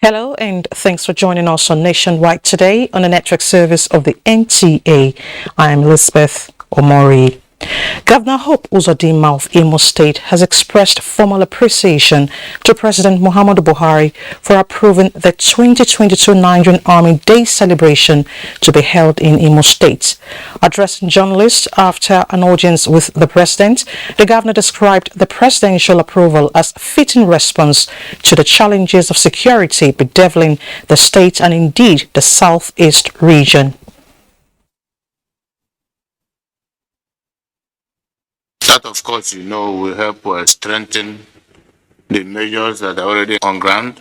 Hello and thanks for joining us on Nationwide today on the network service of the NTA. I am Elizabeth Omori. Governor Hope Uzodinma of Imo State has expressed formal appreciation to President Muhammadu Buhari for approving the 2022 Nigerian Army Day celebration to be held in Imo State. Addressing journalists after an audience with the president, the governor described the presidential approval as a fitting response to the challenges of security bedeviling the state and indeed the southeast region. That, of course, will help strengthen the measures that are already on ground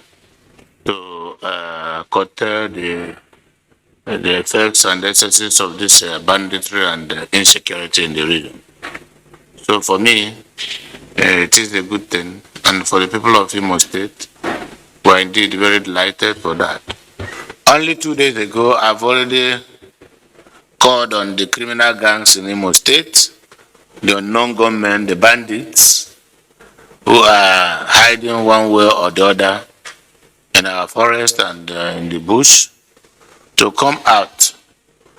to curtail the effects and excesses of this banditry and insecurity in the region. So for me, it is a good thing, and for the people of Imo State, we are indeed very delighted for that. Only 2 days ago, I've already called on the criminal gangs in Imo State, the unknown gunmen, the bandits, who are hiding one way or the other in our forest and in the bush, to come out.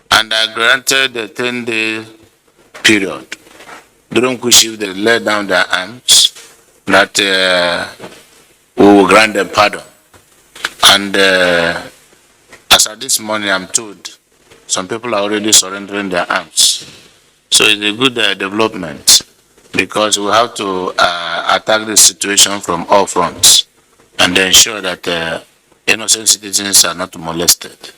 And I granted a 10-day period, during which if they lay down their arms, that we will grant them pardon. And as of this morning, I'm told some people are already surrendering their arms. So it's a good development, because we have to attack the situation from all fronts and ensure that innocent citizens are not molested.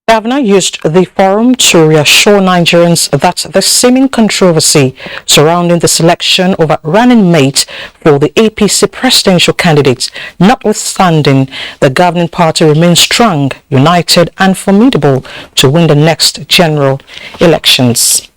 The governor used the forum to reassure Nigerians that the seeming controversy surrounding the selection of a running mate for the APC presidential candidate, notwithstanding, the governing party remains strong, united and formidable to win the next general elections.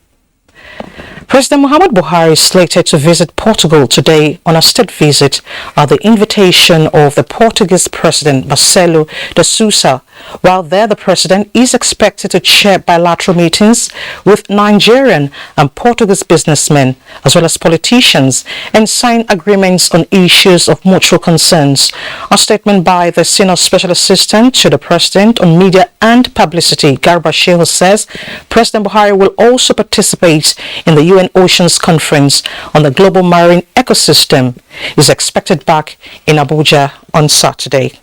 President Muhammadu Buhari is slated to visit Portugal today on a state visit at the invitation of the Portuguese President Marcelo de Sousa. While there, the president is expected to chair bilateral meetings with Nigerian and Portuguese businessmen as well as politicians and sign agreements on issues of mutual concerns. A statement by the Senior Special Assistant to the President on Media and Publicity, Garba Shehu, says President Buhari will also participate in the UN Oceans Conference on the Global Marine Ecosystem. Is expected back in Abuja on Saturday.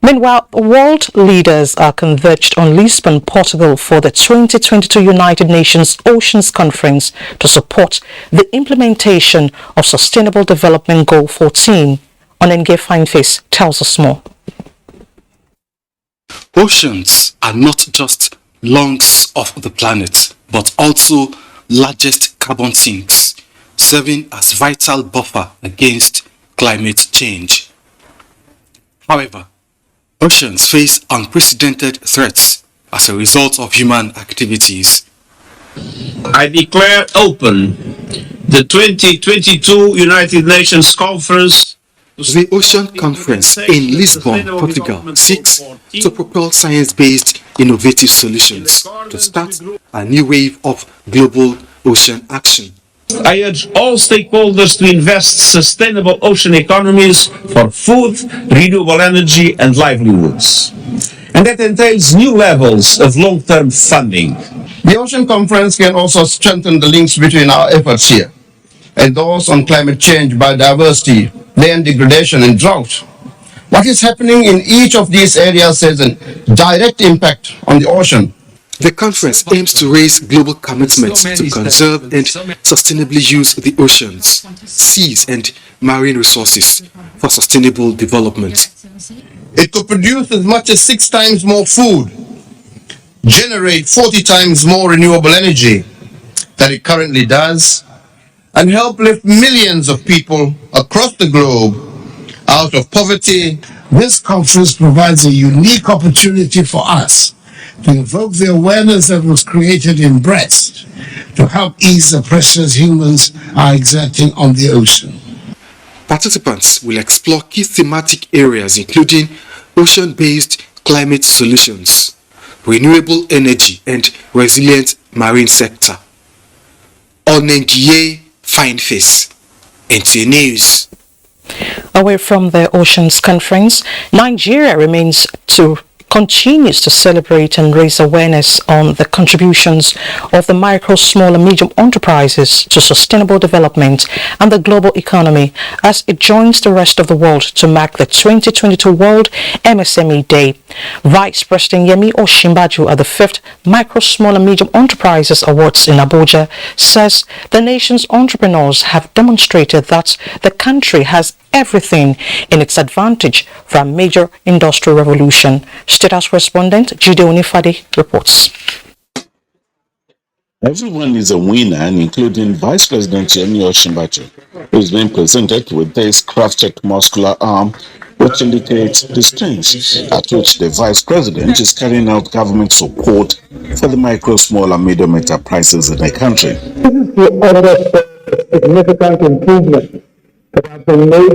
Meanwhile, world leaders are converged on Lisbon, Portugal for the 2022 United Nations Oceans Conference to support the implementation of Sustainable Development Goal 14. Onenge Fineface tells us more. Oceans are not just lungs of the planet, but also largest carbon sinks, serving as vital buffer against climate change. However, oceans face unprecedented threats as a result of human activities. I declare open the 2022 United Nations Conference. The Ocean Conference in Lisbon, Portugal, seeks to propel science-based innovative solutions to start a new wave of global ocean action. I urge all stakeholders to invest sustainable ocean economies for food, renewable energy and livelihoods. And that entails new levels of long-term funding. The Ocean Conference can also strengthen the links between our efforts here and those on climate change, biodiversity, land degradation and drought. What is happening in each of these areas has a direct impact on the ocean. The conference aims to raise global commitments to conserve and sustainably use the oceans, seas and marine resources for sustainable development. It could produce as much as 6 times more food, generate 40 times more renewable energy than it currently does, and help lift millions of people across the globe out of poverty. This conference provides a unique opportunity for us to invoke the awareness that was created in Brest to help ease the pressures humans are exerting on the ocean. Participants will explore key thematic areas including ocean-based climate solutions, renewable energy, and resilient marine sector. Onengiye Fine Face, NTA News. Away from the Oceans Conference, Nigeria continues to celebrate and raise awareness on the contributions of the micro, small and medium enterprises to sustainable development and the global economy as it joins the rest of the world to mark the 2022 World MSME Day. Vice President Yemi Osinbajo at the 5th Micro, Small and Medium Enterprises Awards in Abuja says the nation's entrepreneurs have demonstrated that the country has everything in its advantage for a major industrial revolution. State House correspondent Jide Onifade reports. Everyone is a winner, including Vice President Yemi Osinbajo, who is being presented with this crafted muscular arm, which indicates the strength at which the Vice President is carrying out government support for the micro, small and medium enterprises in the country. This is to underscore the significant improvement that have been made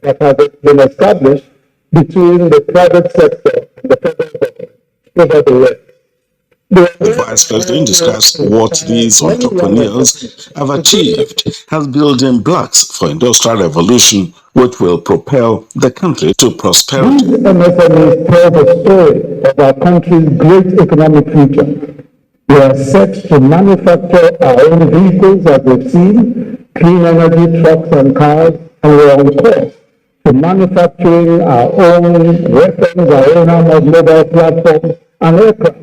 that have been established between the private sector and the federal government over the years. The Vice President discussed what these entrepreneurs have achieved as building blocks for industrial revolution, which will propel the country to prosperity. These MSMEs tell the story of our country's great economic future. We are set to manufacture our own vehicles, as we've seen, clean energy trucks and cars, and we're on course to manufacturing our own weapons, our own armored mobile platforms, and aircraft.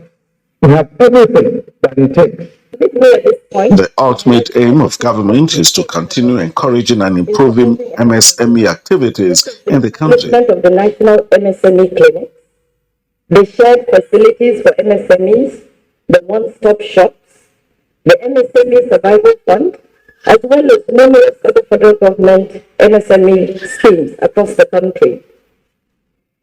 We have everything that it takes. The ultimate aim of government is to continue encouraging and improving MSME activities in the country. Of the National MSME Clinics, the shared facilities for MSMEs, the one-stop shops, the MSME Survival Fund, as well as numerous other federal government MSME schemes across the country.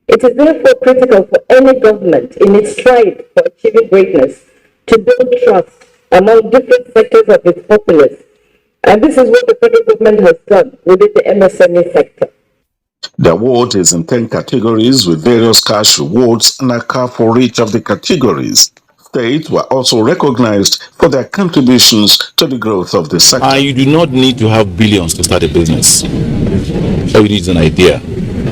It is therefore critical for any government in its stride for achieving greatness to build trust among different sectors of its populace. And this is what the federal government has done within the MSME sector. The award is in 10 categories with various cash rewards and a car for each of the categories. States were also recognized for their contributions to the growth of the sector. You do not need to have billions to start a business. All you need is an idea.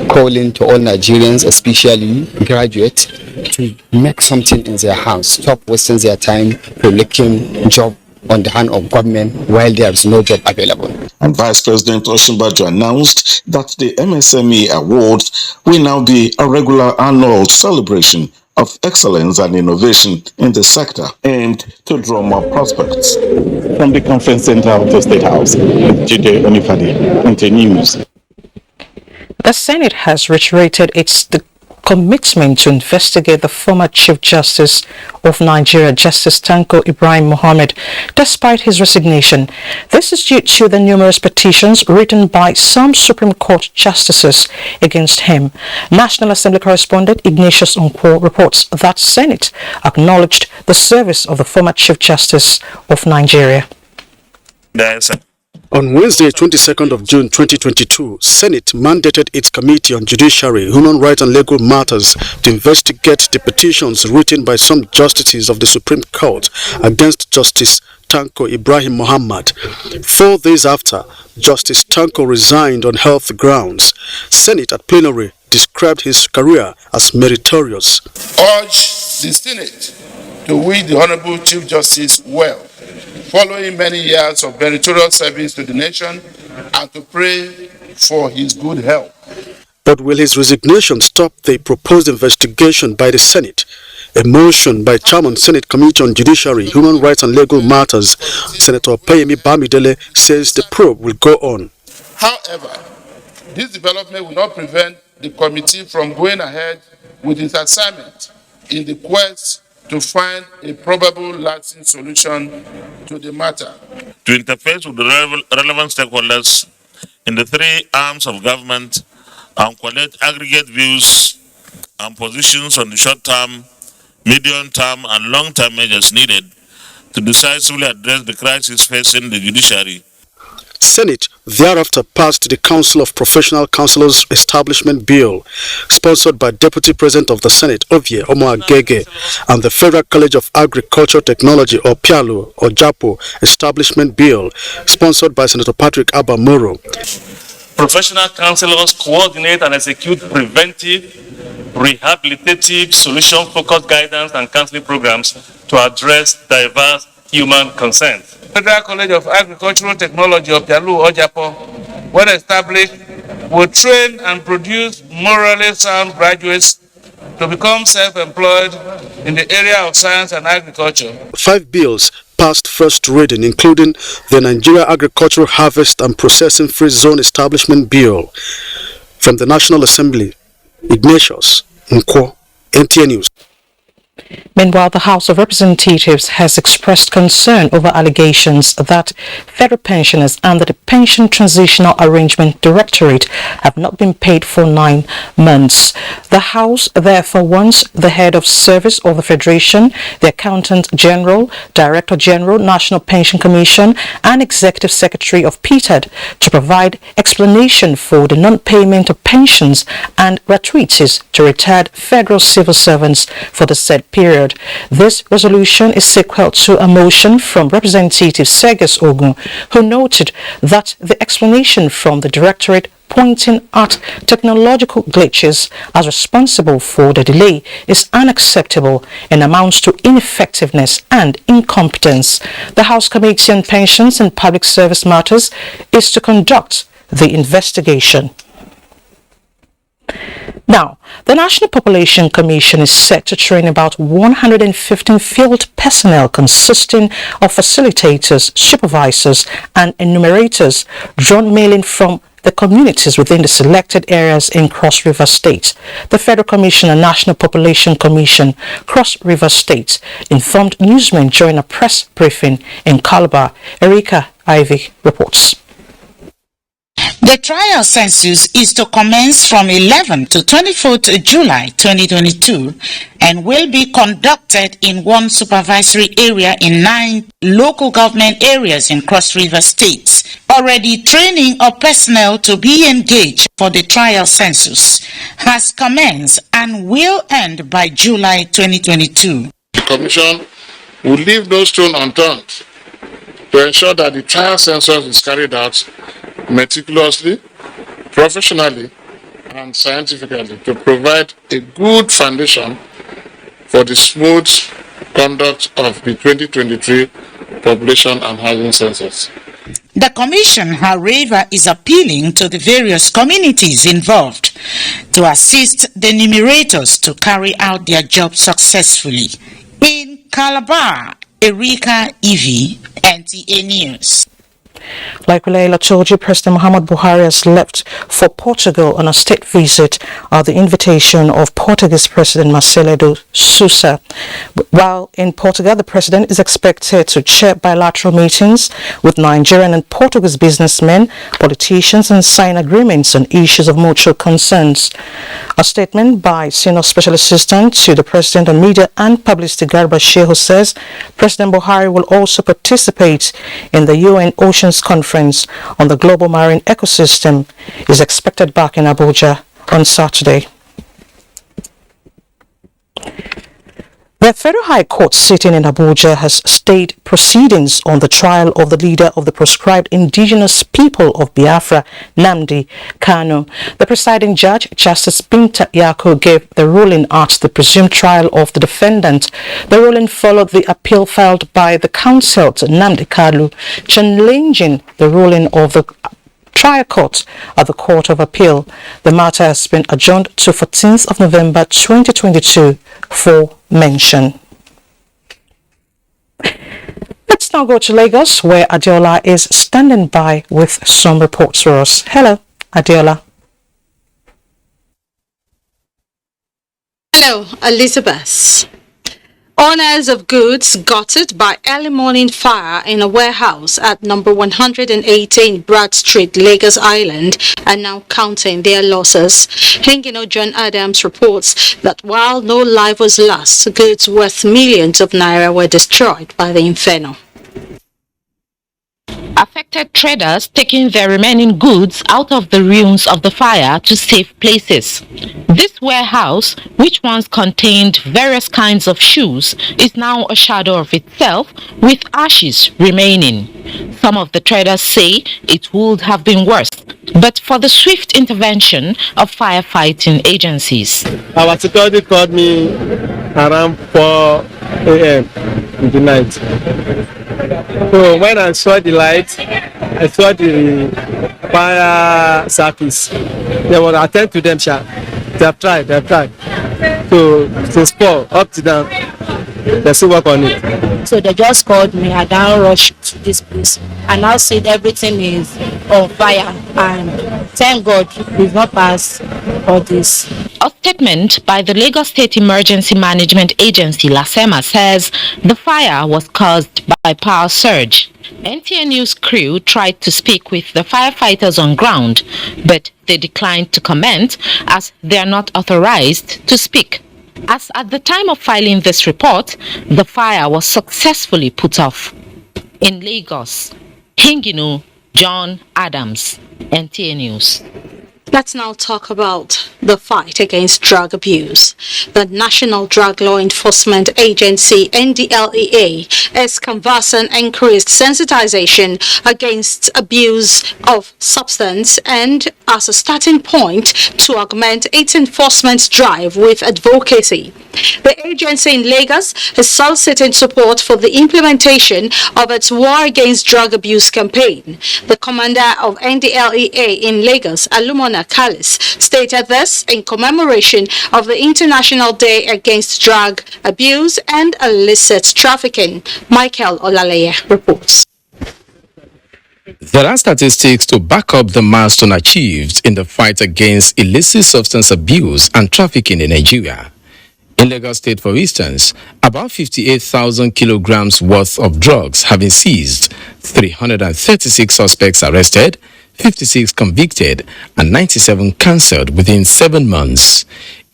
Calling to all Nigerians, especially graduates, to make something in their house. Stop wasting their time looking job on the hand of government while there is no job available. And Vice President Osinbajo announced that the MSME Awards will now be a regular annual celebration of excellence and innovation in the sector aimed to draw more prospects. From the conference center of the State House, Jide Onifade, NTA News. The Senate has reiterated its commitment to investigate the former Chief Justice of Nigeria, Justice Tanko Ibrahim Mohammed, despite his resignation. This is due to the numerous petitions written by some Supreme Court justices against him. National Assembly correspondent Ignatius Onkwo reports that Senate acknowledged the service of the former Chief Justice of Nigeria. On Wednesday, 22nd of June 2022, Senate mandated its Committee on Judiciary, Human Rights and Legal Matters to investigate the petitions written by some justices of the Supreme Court against Justice Tanko Ibrahim Mohammed. 4 days after, Justice Tanko resigned on health grounds. Senate at plenary described his career as meritorious. Urge the Senate to wish the Honorable Chief Justice well, following many years of meritorious service to the nation, and to pray for his good health. But will his resignation stop the proposed investigation by the Senate? A motion by Chairman Senate Committee on Judiciary, Human Rights and Legal Matters, Senator Payemi Bamidele, says the probe will go on. However, this development will not prevent the committee from going ahead with its assignment in the quest to find a probable lasting solution to the matter. To interface with the relevant stakeholders in the 3 arms of government and collect aggregate views and positions on the short-term, medium-term, and long-term measures needed to decisively address the crisis facing the judiciary. Senate thereafter passed the Council of Professional Councillors Establishment Bill, sponsored by Deputy President of the Senate, Ovie Omoagege, and the Federal College of Agriculture Technology, or PIALO, or JAPO, Establishment Bill, sponsored by Senator Patrick Abamoro. Professional councillors coordinate and execute preventive, rehabilitative, solution-focused guidance and counseling programs to address diverse human concerns. Federal College of Agricultural Technology of PIALO or JAPO, when established, will train and produce morally sound graduates to become self-employed in the area of science and agriculture. 5 bills passed first reading, including the Nigeria Agricultural Harvest and Processing Free Zone Establishment Bill. From the National Assembly, Ignatius Nkwo, NTA News. Meanwhile, the House of Representatives has expressed concern over allegations that federal pensioners under the Pension Transitional Arrangement Directorate have not been paid for 9 months. The House therefore wants the head of service of the Federation, the Accountant General, Director General, National Pension Commission, and Executive Secretary of PTAD to provide explanation for the non-payment of pensions and gratuities to retired federal civil servants for the said period. This resolution is sequel to a motion from Representative Segas Ogun, who noted that the explanation from the Directorate pointing at technological glitches as responsible for the delay is unacceptable and amounts to ineffectiveness and incompetence. The House Committee on Pensions and Public Service Matters is to conduct the investigation. Now, the National Population Commission is set to train about 115 field personnel consisting of facilitators, supervisors, and enumerators drawn mainly from the communities within the selected areas in Cross River State. The Federal Commission and National Population Commission, Cross River State, informed newsmen during a press briefing in Calabar. Erika Ivy reports. The trial census is to commence from 11 to 24th July 2022 and will be conducted in one supervisory area in 9 local government areas in Cross River State. Already training of personnel to be engaged for the trial census has commenced and will end by July 2022. The Commission will leave no stone unturned to ensure that the trial census is carried out meticulously, professionally, and scientifically to provide a good foundation for the smooth conduct of the 2023 population and housing census. The Commission, however, is appealing to the various communities involved to assist the enumerators to carry out their job successfully. In Calabar, Erika Ivy, NTA News. Like Leila told you, President Muhammad Buhari has left for Portugal on a state visit at the invitation of Portuguese President Marcelo de Sousa. While in Portugal, the president is expected to chair bilateral meetings with Nigerian and Portuguese businessmen, politicians, and sign agreements on issues of mutual concerns. A statement by Senior Special Assistant to the President on Media and Publicity, Garba Shehu, says President Buhari will also participate in the UN Oceans Conference on the global marine ecosystem. Is expected back in Abuja on Saturday. The Federal High Court sitting in Abuja has stayed proceedings on the trial of the leader of the proscribed indigenous people of Biafra, Nnamdi Kanu. The presiding judge, Justice Binta Yako, gave the ruling at the presumed trial of the defendant. The ruling followed the appeal filed by the counsel to Nnamdi Kanu, challenging the ruling of the trial court at the Court of Appeal. The matter has been adjourned to 14th of November 2022 for mention. Let's now go to Lagos, where Adiola is standing by with some reports for us. Hello, Adiola. Hello, Elizabeth. Owners of goods gutted by early morning fire in a warehouse at number 118 Brad Street, Lagos Island are now counting their losses. Hengino John Adams reports that while no life was lost, goods worth millions of naira were destroyed by the inferno. Affected traders taking their remaining goods out of the ruins of the fire to safe places. This warehouse, which once contained various kinds of shoes, is now a shadow of itself with ashes remaining. Some of the traders say it would have been worse, but for the swift intervention of firefighting agencies. Our security called me around 4 a.m. in the night. So when I saw the light, I saw the fire circles. They will attend to them, sha. They have tried. To spoil up to them. They still work on it. So they just called me. I now rushed to this place. And now said everything is on fire. And thank God we've not passed all this. A statement by the Lagos State Emergency Management Agency, LASEMA, says the fire was caused by power surge. NTA News crew tried to speak with the firefighters on ground, but they declined to comment as they are not authorized to speak. As at the time of filing this report, the fire was successfully put off. In Lagos, Hingino John Adams, NTA News. Let's now talk about the fight against drug abuse. The National Drug Law Enforcement Agency, NDLEA, is canvassing increased sensitization against abuse of substance and as a starting point to augment its enforcement drive with advocacy. The agency in Lagos is soliciting support for the implementation of its War Against Drug Abuse campaign. The commander of NDLEA in Lagos, Alumona Kalis, stated this in commemoration of the International Day Against Drug Abuse and Illicit Trafficking. Michael Olaleye reports. There are statistics to back up the milestone achieved in the fight against illicit substance abuse and trafficking in Nigeria. In Lagos State, for instance, about 58,000 kilograms worth of drugs have been seized, 336 suspects arrested, 56 convicted, and 97 cancelled within 7 months.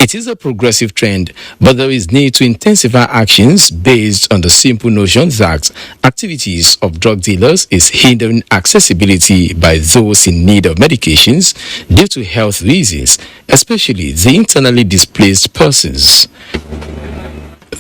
It is a progressive trend, but there is need to intensify actions based on the simple notion that activities of drug dealers is hindering accessibility by those in need of medications due to health reasons, especially the internally displaced persons.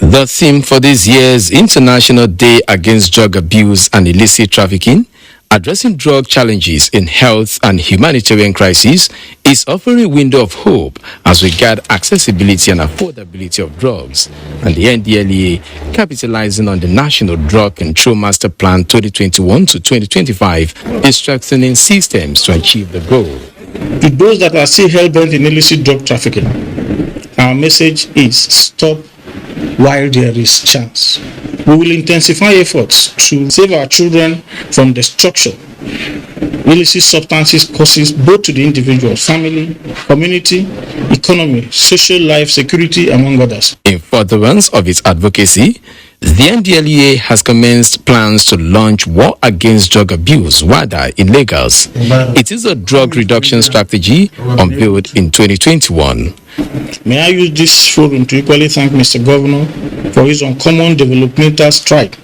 The theme for this year's International Day Against Drug Abuse and Illicit Trafficking, addressing drug challenges in health and humanitarian crises, is offering a window of hope as regards accessibility and affordability of drugs, and the NDLEA, capitalizing on the National Drug Control Master Plan 2021 to 2025, is strengthening systems to achieve the goal. To those that are still hell-bent in illicit drug trafficking, our message is stop while there is chance. We will intensify efforts to save our children from destruction. Illicit substances causes both to the individual, family, community, economy, social life, security, among others. In furtherance of its advocacy, the NDLEA has commenced plans to launch War Against Drug Abuse (WADA) in Lagos. It is a drug reduction strategy unveiled in 2021. May I use this forum to equally thank Mr. Governor for his uncommon developmental stride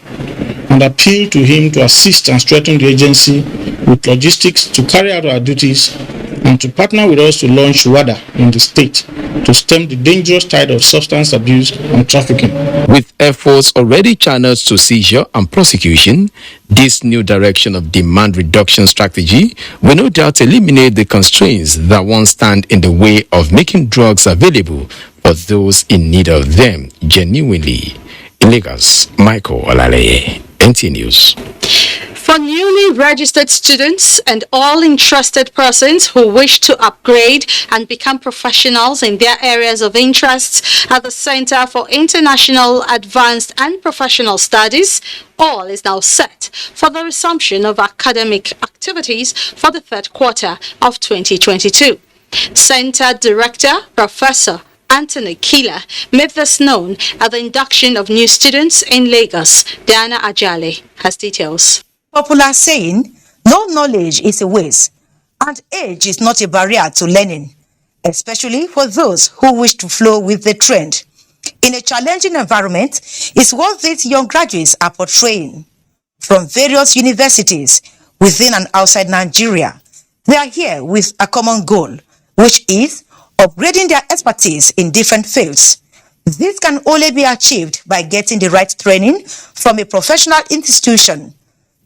and appeal to him to assist and strengthen the agency with logistics to carry out our duties and to partner with us to launch WADA in the state to stem the dangerous tide of substance abuse and trafficking. With efforts already channeled to seizure and prosecution, this new direction of demand reduction strategy will no doubt eliminate the constraints that once stand in the way of making drugs available for those in need of them genuinely. In Lagos, Michael Olaleye, NTA News. For newly registered students and all interested persons who wish to upgrade and become professionals in their areas of interest at the Center for International Advanced and Professional Studies, all is now set for the resumption of academic activities for the third quarter of 2022. Center Director Professor Anthony Kila made this known at the induction of new students in Lagos. Diana Ajale has details. Popular saying, no knowledge is a waste, and age is not a barrier to learning, especially for those who wish to flow with the trend. In a challenging environment, it's what these young graduates are portraying. From various universities within and outside Nigeria, they are here with a common goal, which is upgrading their expertise in different fields. This can only be achieved by getting the right training from a professional institution.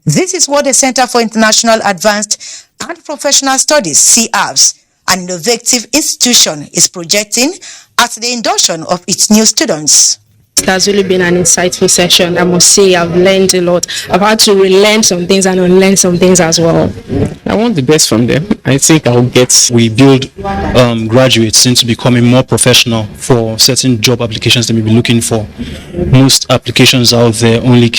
This is what the Center for International Advanced and Professional Studies, CERVICAL, an innovative institution, is projecting at the induction of its new students. It has really been an insightful session. I must say I've learned a lot. I've had to relearn some things and unlearn some things as well. I want the best from them. I think I'll get. We build graduates into becoming more professional for certain job applications they may be looking for. Most applications out there only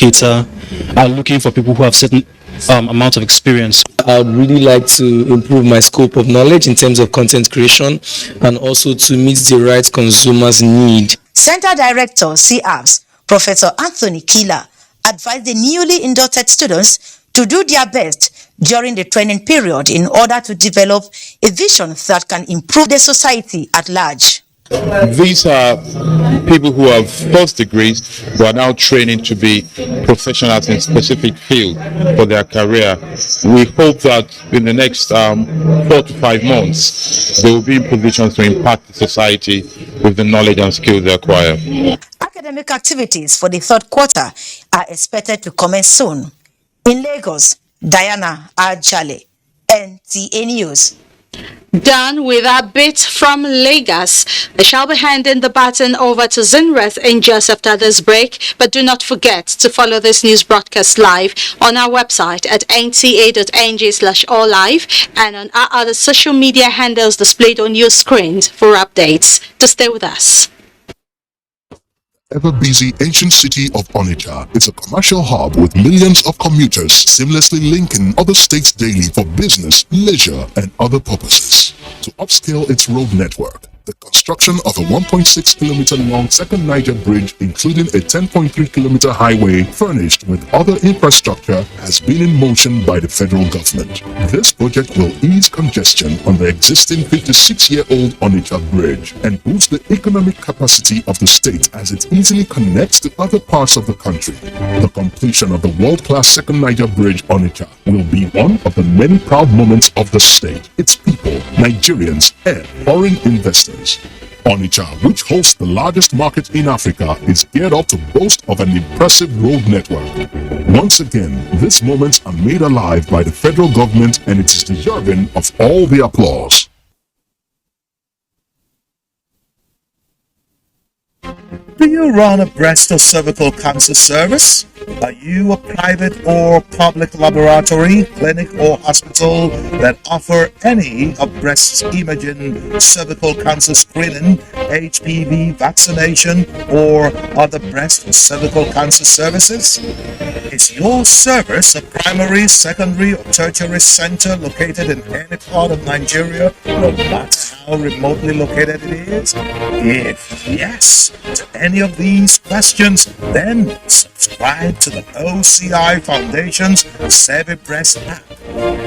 are looking for people who have certain amount of experience. I would really like to improve my scope of knowledge in terms of content creation and also to meet the right consumers' need. Center Director, CERVICAL, Professor Anthony Kila, advised the newly inducted students to do their best during the training period in order to develop a vision that can improve the society at large. These are people who have first degrees who are now training to be professionals in specific field for their career. We hope that in the next 4 to 5 months they will be in positions to impact the society with the knowledge and skills they acquire. Academic activities for the third quarter are expected to commence soon. In Lagos, Diana Ajale, NTA News. Done with our bit from Lagos. I shall be handing the baton over to Zinreth in just after this break, but do not forget to follow this news broadcast live on our website at nta.ng/alllive and on our other social media handles displayed on your screens for updates. To stay with us. Ever-busy ancient city of Onitsha. It's a commercial hub with millions of commuters seamlessly linking other states daily for business, leisure, and other purposes. To upscale its road network, the construction of a 1.6-kilometer long second Niger bridge, including a 10.3-kilometer highway furnished with other infrastructure, has been in motion by the federal government. This project will ease congestion on the existing 56-year-old Onitsha bridge and boost the economic capacity of the state as it easily connects to other parts of the country. The completion of the world-class second Niger bridge Onitsha will be one of the many proud moments of the state, its people, Nigerians, and foreign investors. Onitsha, which hosts the largest market in Africa, is geared up to boast of an impressive road network. Once again, these moments are made alive by the federal government, and it is deserving of all the applause. Do you run a breast or cervical cancer service? Are you a private or public laboratory, clinic or hospital that offer any of breast imaging, cervical cancer screening, HPV vaccination, or other breast or cervical cancer services? Is your service a primary, secondary, or tertiary center located in any part of Nigeria, no matter how remotely located it is? If yes to any of these questions, then subscribe to the OCI Foundation's CERVICAL app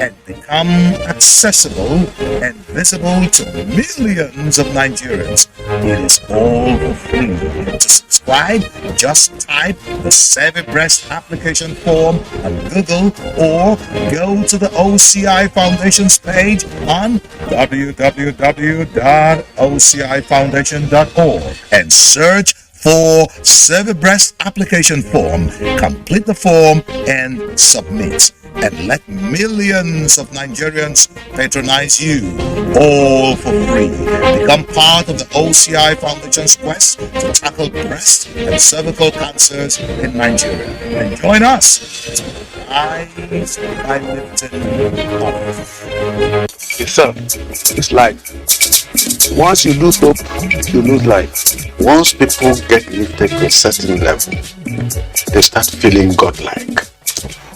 and become accessible and visible to millions of Nigerians. It is all for free. To subscribe, just type the CERVICAL application form on Google or go to the OCI Foundation's page on www.ocifoundation.org and search for CERVICAL application form. Complete the form and submit. And let millions of Nigerians patronize you, all for free. Become part of the OCI Foundation's quest to tackle breast and cervical cancers in Nigeria. And join us to rise by lifting others. Yes, sir. It's life. Once you lose hope, you lose life. Once people get lifted to a certain level, they start feeling godlike.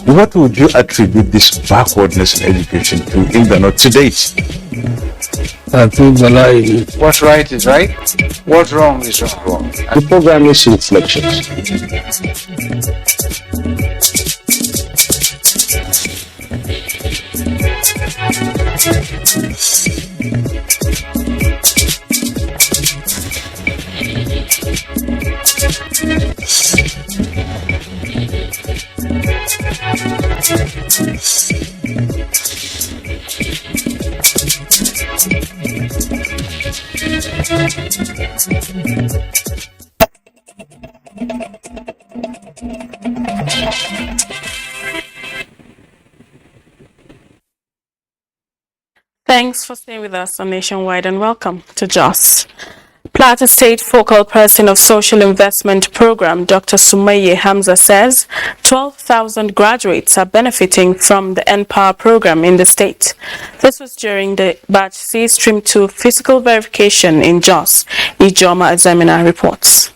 What would you attribute this backwardness in education to in the not to date? What's right is right, what's wrong is wrong. The program is Reflections. Thanks for staying with us on Nationwide and welcome to Jos. Plateau State Focal Person of Social Investment Program, Dr. Sumaye Hamza says 12,000 graduates are benefiting from the NPower program in the state. This was during the Batch C Stream 2 physical verification in Jos. Ijoma Examiner reports.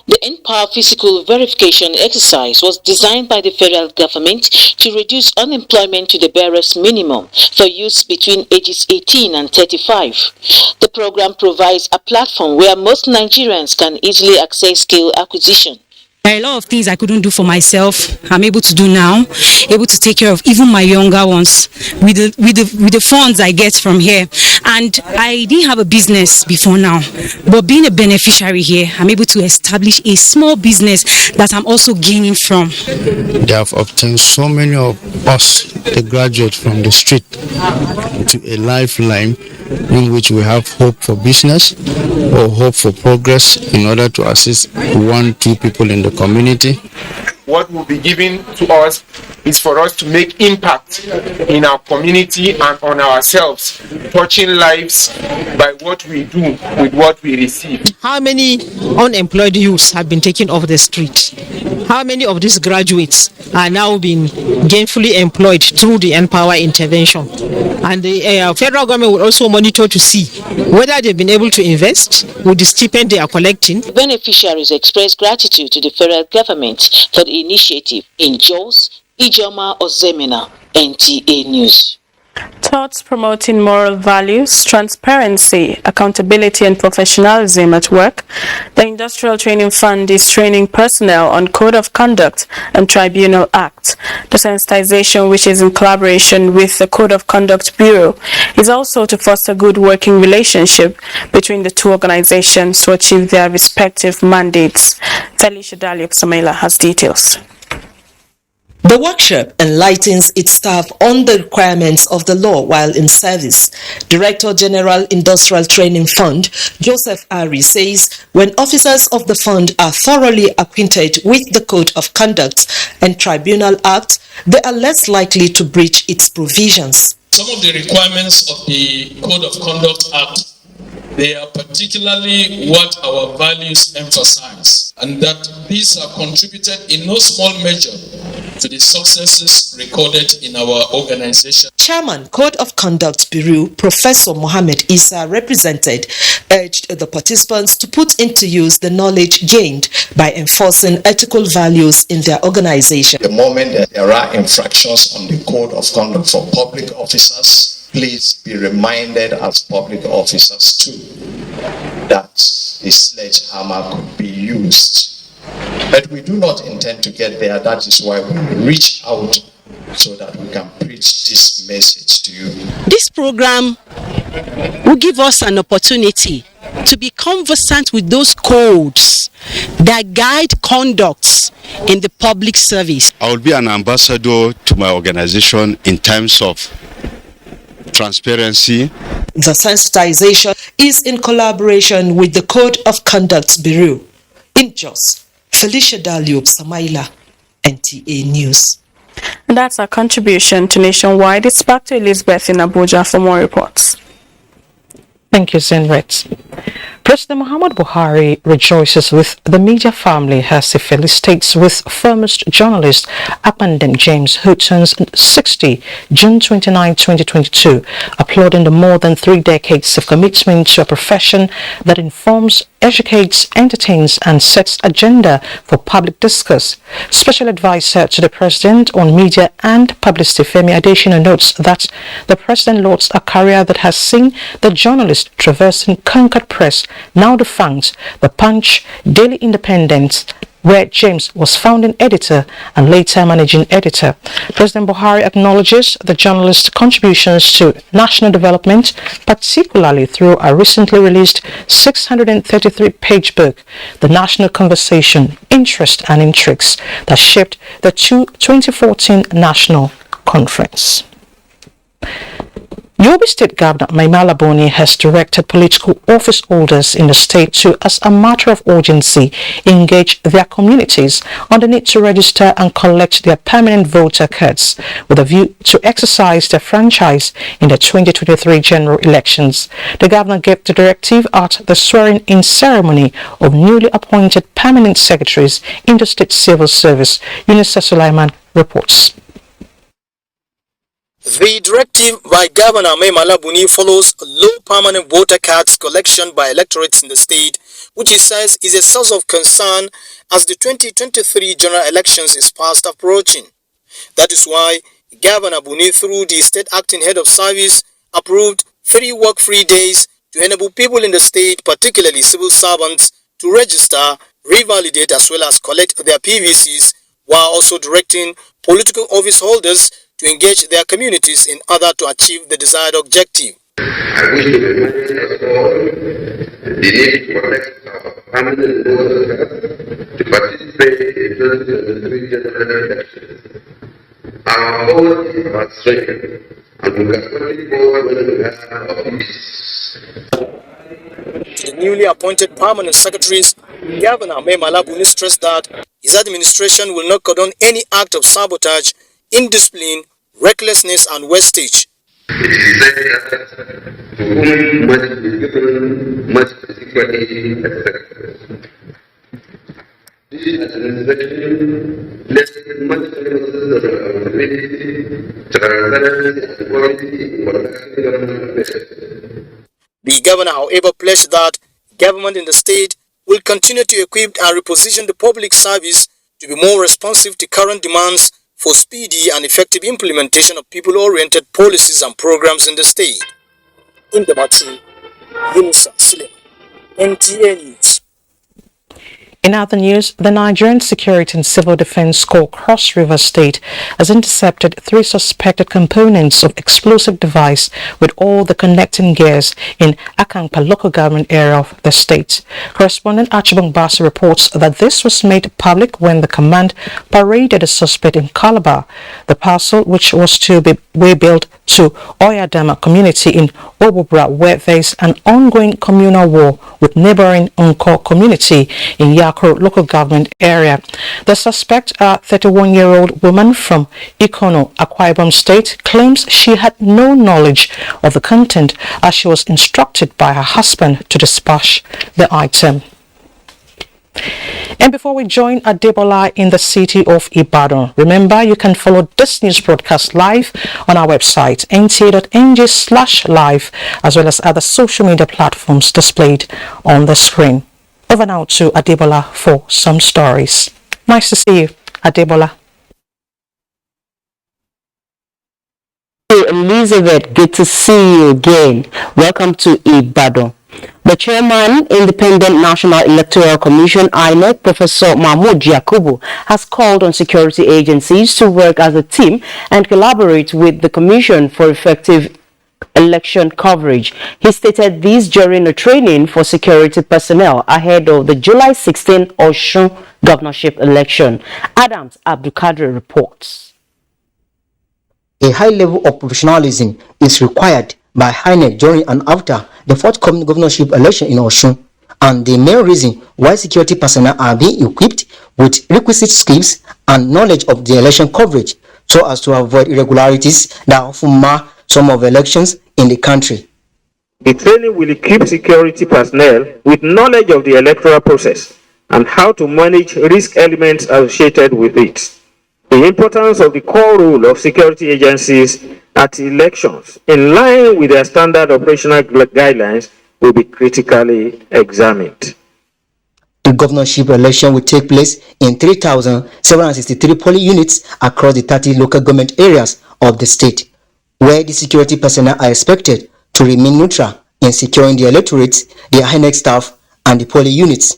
The NPower physical verification exercise was designed by the federal government to reduce unemployment to the barest minimum for youths between ages 18 and 35. The program provides a platform where most Nigerians can easily access skill acquisition. A lot of things I couldn't do for myself, I'm able to do now, able to take care of even my younger ones with the funds I get from here. And I didn't have a business before now, but being a beneficiary here, I'm able to establish a small business that I'm also gaining from. They have obtained so many of us, the graduates from the street, to a lifeline in which we have hope for business or hope for progress in order to assist 1-2 people in the community. What will be given to us is for us to make impact in our community and on ourselves, touching lives by what we do with what we receive. How many unemployed youths have been taken off the street? How many of these graduates are now being gainfully employed through the NPower intervention? And the federal government will also monitor to see whether they've been able to invest with the stipend they are collecting. Beneficiaries express gratitude to the federal government for the initiative. In Jos, Ijoma Ozemina, NTA News. Towards promoting moral values, transparency, accountability and professionalism at work, the Industrial Training Fund is training personnel on Code of Conduct and Tribunal Act. The sensitization, which is in collaboration with the Code of Conduct Bureau, is also to foster good working relationship between the two organizations to achieve their respective mandates. Felicia Daliop Samela has details. The workshop enlightens its staff on the requirements of the law while in service. Director General Industrial Training Fund, Joseph Ari, says when officers of the fund are thoroughly acquainted with the Code of Conduct and Tribunal Act, they are less likely to breach its provisions. Some of the requirements of the Code of Conduct Act, they are particularly what our values emphasize, and that these are contributed in no small measure to the successes recorded in our organization. Chairman, Code of Conduct Bureau, Professor Mohammed Issa, represented, urged the participants to put into use the knowledge gained by enforcing ethical values in their organization. The moment that there are infractions on the Code of Conduct for public officers, please be reminded as public officers too that the sledgehammer could be used. But we do not intend to get there. That is why we reach out so that we can preach this message to you. This program will give us an opportunity to be conversant with those codes that guide conducts in the public service. I will be an ambassador to my organization in terms of transparency. The sensitization is in collaboration with the Code of Conduct Bureau. In Jos, Felicia Daliop Samaila, NTA News. And that's our contribution to Nationwide. It's back to Elizabeth in Abuja for more reports. Thank you, Zenret. President Muhammad Buhari rejoices with the media family as he felicitates with foremost journalist Akpandem James, who turns 60 June 29, 2022, applauding the more than 3 decades of commitment to a profession that informs educates, entertains and sets agenda for public discourse. Special advisor to the President on Media and Publicity, Femi Adesina, notes that the President lauds a career that has seen the journalist traversing Concord Press, now defunct, The Punch, Daily Independent, where James was founding editor and later managing editor. President Buhari acknowledges the journalist's contributions to national development, particularly through a recently released 633-page book, The National Conversation, Interest and Intrigues, that shaped the 2014 National Conference. Yobe State Governor Mai Mala Buni has directed political office holders in the state to, as a matter of urgency, engage their communities on the need to register and collect their permanent voter cards with a view to exercise their franchise in the 2023 general elections. The governor gave the directive at the swearing-in ceremony of newly appointed permanent secretaries in the state civil service. Yunus Sulaiman reports. The directive by Governor Mai Mala Buni follows low permanent voter cards collection by electorates in the state, which he says is a source of concern as the 2023 general elections is fast approaching. That is why Governor Buni, through the state acting head of service, approved 3 work-free days to enable people in the state, particularly civil servants, to register, revalidate as well as collect their PVCs, while also directing political office holders to engage their communities in order to achieve the desired objective. I wish to remind us all the need to collect our permanent voters to participate in 2023 general elections. Our vote is our strength, and we can only vote when we have our peace. The newly appointed permanent secretaries, Governor Mai Mala Buni stressed that his administration will not condone any act of sabotage, indiscipline, recklessness and wastage. It is said that to whom much is given, much is equally expected. This administration left much emphasis on accountability, transparency and quality in conducting government affairs. The governor, however, pledged that government in the state will continue to equip and reposition the public service to be more responsive to current demands for speedy and effective implementation of people-oriented policies and programs in the state. In the Mati, Yunus Sulaiman, NTA News. In other news, the Nigerian Security and Civil Defense Corps Cross River State has intercepted 3 suspected components of explosive device with all the connecting gears in Akampa local government area of the state. Correspondent Archibong Bassey reports that this was made public when the command paraded a suspect in Calabar. The parcel, which was to be waybuilt to Oyadama community in Obobra, where there is an ongoing communal war with neighboring Unko community in Yakro local government area. The suspect, a 31-year-old woman from Ikono, Akwa Ibom State, claims she had no knowledge of the content as she was instructed by her husband to dispatch the item. And before we join Adebola in the city of Ibadan, remember you can follow this news broadcast live on our website nta.ng/live, as well as other social media platforms displayed on the screen. Over now to Adebola for some stories. Nice to see you, Adebola. Elizabeth, good to see you again. Welcome to Ibadan. The chairman, Independent National Electoral Commission, INEC, Professor Mahmoud Yakubu, has called on security agencies to work as a team and collaborate with the commission for effective election coverage. He stated this during a training for security personnel ahead of the July 16 Osun governorship election. Adams Abdulkadir reports. A high level of professionalism is required by INEC during and after the forthcoming governorship election in Osun, and the main reason why security personnel are being equipped with requisite skills and knowledge of the election coverage so as to avoid irregularities that often mar some of the elections in the country. The training will equip security personnel with knowledge of the electoral process and how to manage risk elements associated with it. The importance of the core role of security agencies at elections, in line with their standard operational guidelines, will be critically examined. The governorship election will take place in 3,763 polling units across the 30 local government areas of the state, where the security personnel are expected to remain neutral in securing the electorates, the INEC staff, and the polling units.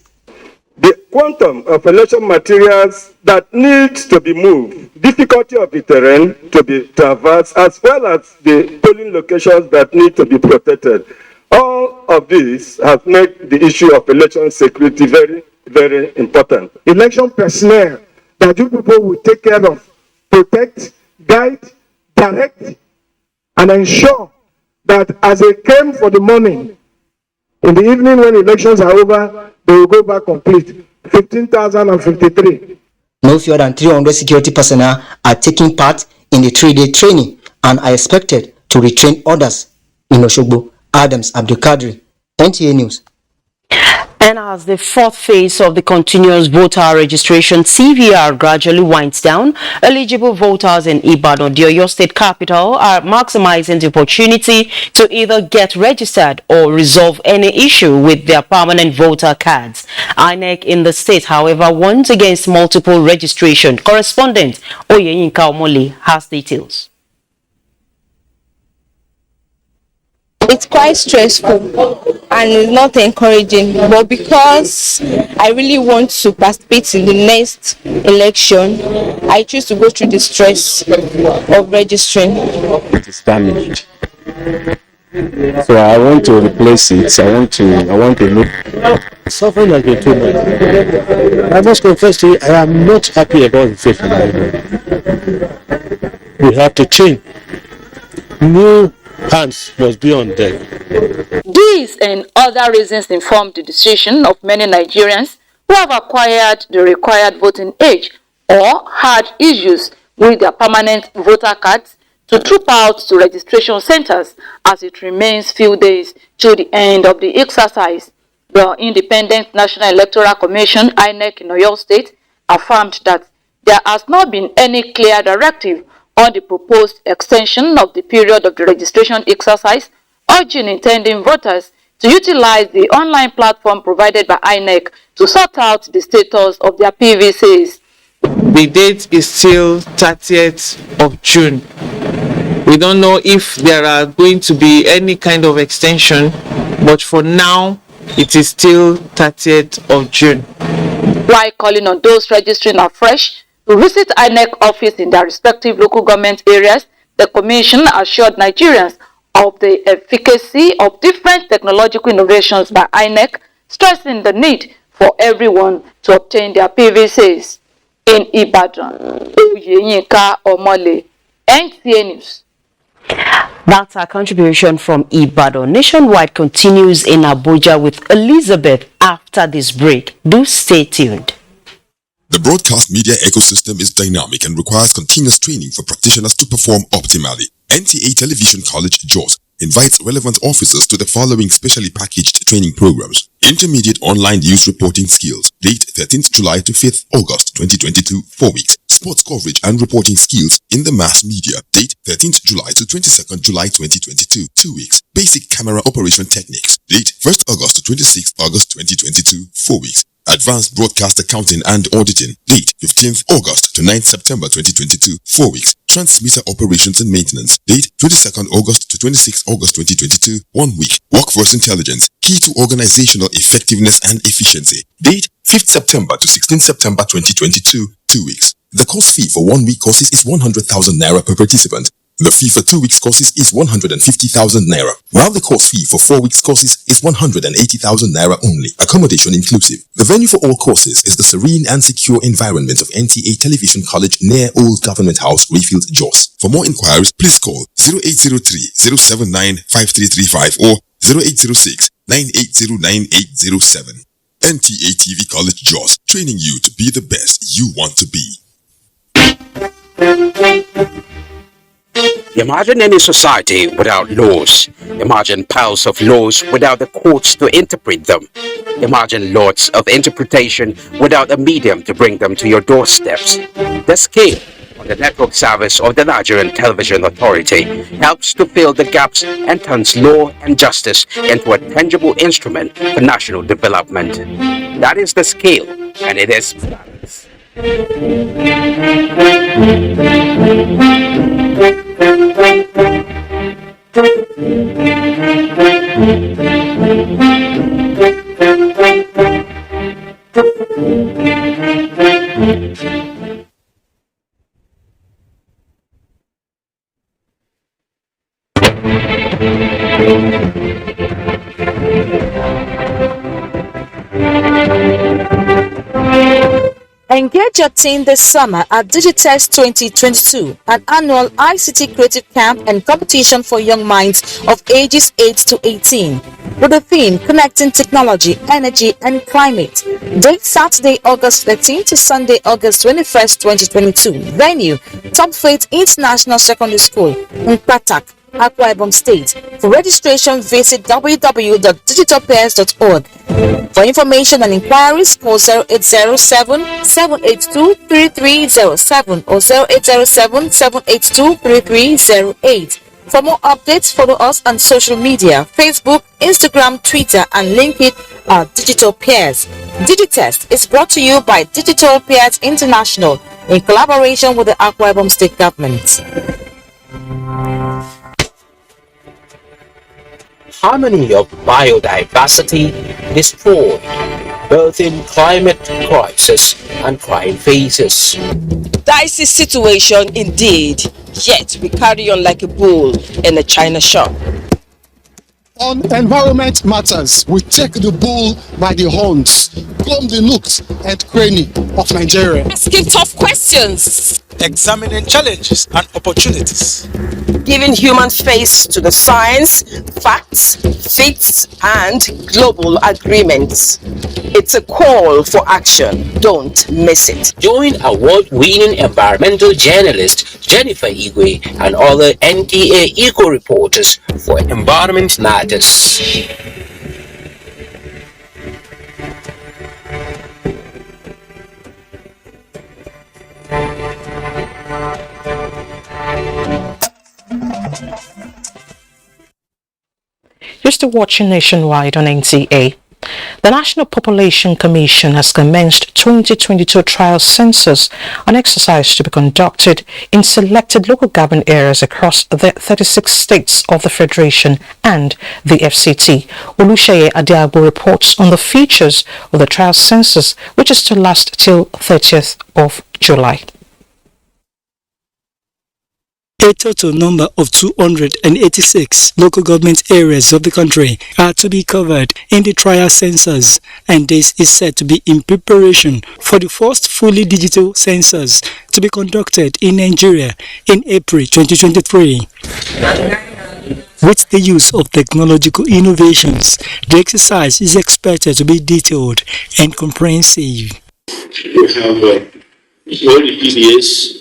The quantum of election materials that needs to be moved, difficulty of the terrain to be traversed, as well as the polling locations that need to be protected. All of this has made the issue of election security very, very important. Election personnel that you people will take care of, protect, guide, direct, and ensure that as they came for the morning, in the evening when elections are over, they will go back complete. 15,053. No fewer than 300 security personnel are taking part in the 3-day training and are expected to retrain others in Oshogbo. Adams Abdulkadri, NTA News. And as the fourth phase of the continuous voter registration CVR gradually winds down, eligible voters in Ibadan, the Oyo State capital, are maximizing the opportunity to either get registered or resolve any issue with their permanent voter cards. INEC in the state, however, warns against multiple registration. Correspondent Oyeyinka Omoli has details. It's quite stressful and it's not encouraging, but because I really want to participate in the next election, I choose to go through the stress of registering. It is damaged, so I want to replace it. I want to look. Suffering has been too much. I must confess to you, I am not happy about the situation. We have to change. New hands must be on deck. These and other reasons inform the decision of many Nigerians who have acquired the required voting age or had issues with their permanent voter cards to troop out to registration centers as it remains few days to the end of the exercise. The Independent National Electoral Commission, INEC in Oyo State, affirmed that there has not been any clear directive on the proposed extension of the period of the registration exercise, urging intending voters to utilize the online platform provided by INEC to sort out the status of their PVCs. The date is still 30th of June. We don't know if there are going to be any kind of extension, but for now, it is still 30th of June. While calling on those registering afresh to visit INEC office in their respective local government areas, the Commission assured Nigerians of the efficacy of different technological innovations by INEC, stressing the need for everyone to obtain their PVCs. In Ibadan, Oyeyinka Omole, NTA News. That's our contribution from Ibadan. Nationwide continues in Abuja with Elizabeth after this break. Do stay tuned. The broadcast media ecosystem is dynamic and requires continuous training for practitioners to perform optimally. NTA Television College, Jos, invites relevant officers to the following specially packaged training programs. Intermediate Online News Reporting Skills, date 13th July to 5th August 2022, 4 weeks. Sports Coverage and Reporting Skills in the Mass Media, date 13th July to 22nd July 2022, 2 weeks. Basic Camera Operation Techniques, date 1st August to 26th August 2022, 4 weeks. Advanced Broadcast Accounting and Auditing, date 15th August to 9th September 2022, 4 weeks. Transmitter Operations and Maintenance, date 22nd August to 26th August 2022, 1 week. Workforce Intelligence, Key to Organizational Effectiveness and Efficiency, date 5th September to 16th September 2022, 2 weeks. The course fee for 1 week courses is 100,000 naira per participant. The fee for 2 weeks courses is 150,000 naira, while the course fee for 4 weeks courses is 180,000 naira only, accommodation inclusive. The venue for all courses is the serene and secure environment of NTA Television College near Old Government House, Rayfield, Jos. For more inquiries, please call 0803-079-5335 or 0806-9809-807. NTA TV College, Jos, training you to be the best you want to be. Imagine any society without laws. Imagine piles of laws without the courts to interpret them. Imagine lots of interpretation without a medium to bring them to your doorsteps. The scale on the network service of the Nigerian Television Authority helps to fill the gaps and turns law and justice into a tangible instrument for national development. That is the scale, and it is balanced. Engage your team this summer at Digitest 2022, an annual ICT creative camp and competition for young minds of ages 8 to 18. With the theme Connecting Technology, Energy and Climate. Date Saturday, August 13 to Sunday, August 21st, 2022. Venue, Top Faith International Secondary School, Nkpatak, Akwa Ibom State. For registration, visit www.digitalpairs.org. For information and inquiries, call 0807-782-3307 or 0807-782-3308. For more updates, follow us on social media, Facebook, Instagram, Twitter, and LinkedIn at Digital Peers. Digitest is brought to you by Digital Peers International in collaboration with the Akwa Ibom State Government. Harmony of biodiversity destroyed, both in climate crisis and crime phases. Dicey situation indeed, yet we carry on like a bull in a china shop. On environment matters, we take the bull by the horns, comb the nooks and cranny of Nigeria. Asking tough questions. Examining challenges and opportunities. Giving human face to the science, facts, facts, and global agreements. It's a call for action. Don't miss it. Join award-winning environmental journalist Jennifer Igwe and other NTA eco reporters for Environment Matters. You're still watching Nationwide on NTA. The National Population Commission has commenced 2022 trial census, an exercise to be conducted in selected local government areas across the 36 states of the Federation and the FCT. Oluseyi Adiagbo reports on the features of the trial census, which is to last till 30th of July. A total number of 286 local government areas of the country are to be covered in the trial census, and this is said to be in preparation for the first fully digital census to be conducted in Nigeria in April 2023. With the use of technological innovations, the exercise is expected to be detailed and comprehensive. We have all the PDAs,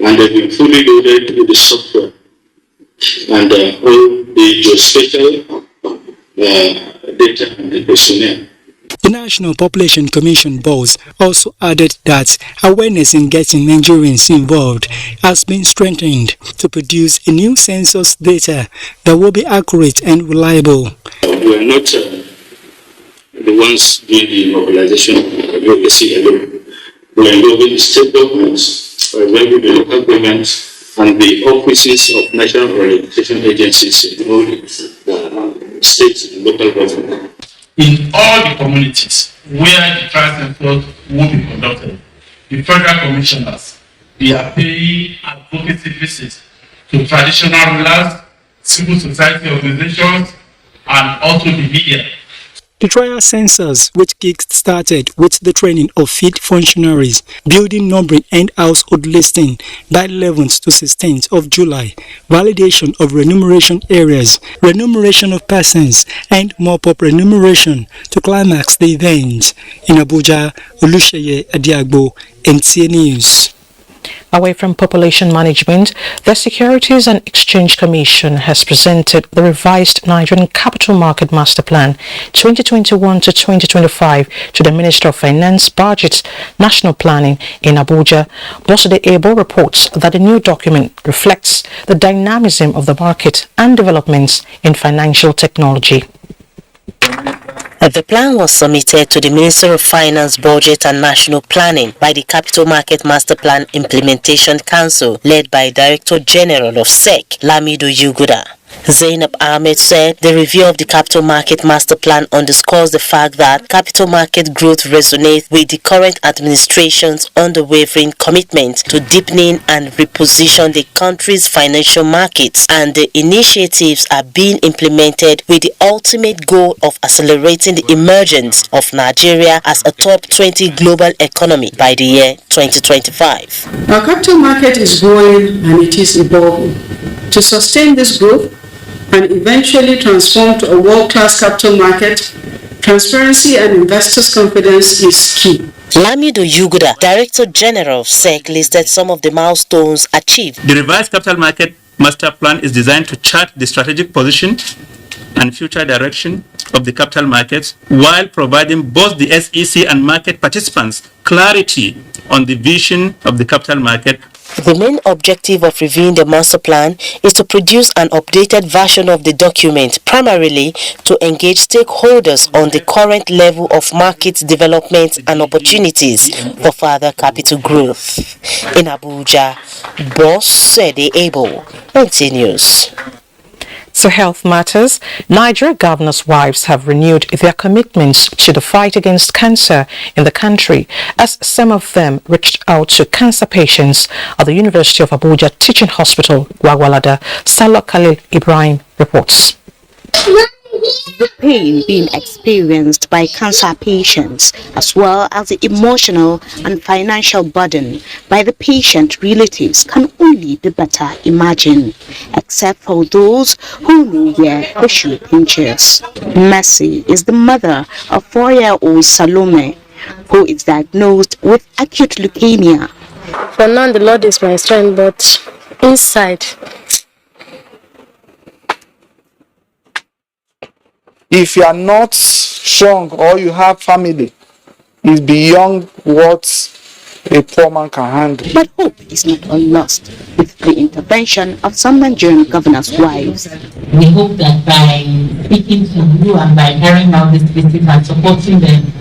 and they've been fully loaded with the software and all the geospatial data and the personnel. The National Population Commission boss also added that awareness in getting Nigerians involved has been strengthened to produce a new census data that will be accurate and reliable. We are not the ones doing the mobilization of advocacy alone. We are involving the state governments, the local governments, and the offices of national orientation agencies in all the states and local government. In all the communities where the trial census will be conducted, the federal commissioners, they are paying advocacy visits to traditional rulers, civil society organizations, and also the media. The trial census, which kick-started with the training of field functionaries, building numbering and household listing by 11th to 16th of July, validation of remuneration areas, remuneration of persons, and mop-up remuneration to climax the event. In Abuja, Oluseyi Adiagbo, NTA News. Away from population management, the Securities and Exchange Commission has presented the revised Nigerian Capital Market Master Plan 2021 to 2025 to the Minister of Finance, Budget, National Planning in Abuja. Bosode Ebo reports that the new document reflects the dynamism of the market and developments in financial technology. The plan was submitted to the Minister of Finance, Budget and National Planning by the Capital Market Master Plan Implementation Council, led by Director General of SEC, Lamido Yuguda. Zainab Ahmed said the review of the Capital Market Master Plan underscores the fact that capital market growth resonates with the current administration's unwavering commitment to deepening and reposition the country's financial markets, and the initiatives are being implemented with the ultimate goal of accelerating the emergence of Nigeria as a top 20 global economy by the year 2025. Our capital market is growing and it is evolving. To sustain this growth and eventually transform to a world-class capital market, transparency and investors' confidence is key. Lamido Yuguda, Director General of SEC, listed some of the milestones achieved. The revised capital market master plan is designed to chart the strategic position and future direction of the capital markets while providing both the SEC and market participants clarity on the vision of the capital market. The main objective of reviewing the master plan is to produce an updated version of the document, primarily to engage stakeholders on the current level of market development and opportunities for further capital growth. In Abuja, Boss Sede Able, NTA News. To health matters, Nigeria governors' wives have renewed their commitments to the fight against cancer in the country, as some of them reached out to cancer patients at the University of Abuja Teaching Hospital, Gwagwalada. Salah Khalil Ibrahim reports. The pain being experienced by cancer patients, as well as the emotional and financial burden by the patient relatives, can only be better imagined, except for those who know where the shoe pinches. Mercy is the mother of 4-year-old Salome, who is diagnosed with acute leukemia. For now, the Lord is my strength, but inside, if you are not strong or you have family, it's beyond what a poor man can handle. But hope is not all lost with the intervention of some Nigerian governors' wives. We hope that by speaking to you and by carrying out this visit and supporting them,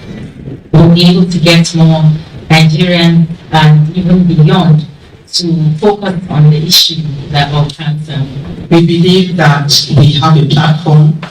we'll be able to get more Nigerians and even beyond to focus on the issue of cancer. We believe that we have a platform